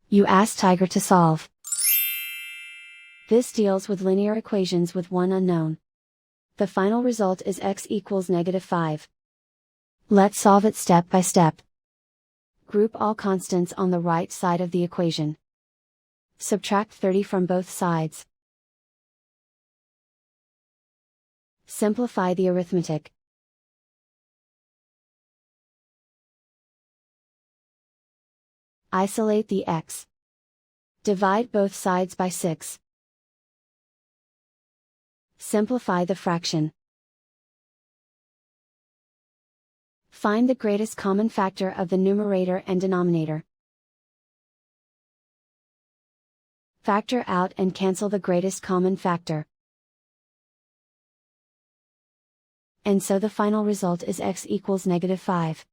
You ask Tiger to solve. This deals with linear equations with one unknown. The final result is x equals -5. Let's solve it step by step. Group all constants on the right side of the equation. Subtract 30 from both sides. Simplify the arithmetic. Isolate the x. Divide both sides by 6. Simplify the fraction. Find the greatest common factor of the numerator and denominator. Factor out and cancel the greatest common factor. And so the final result is x equals -5.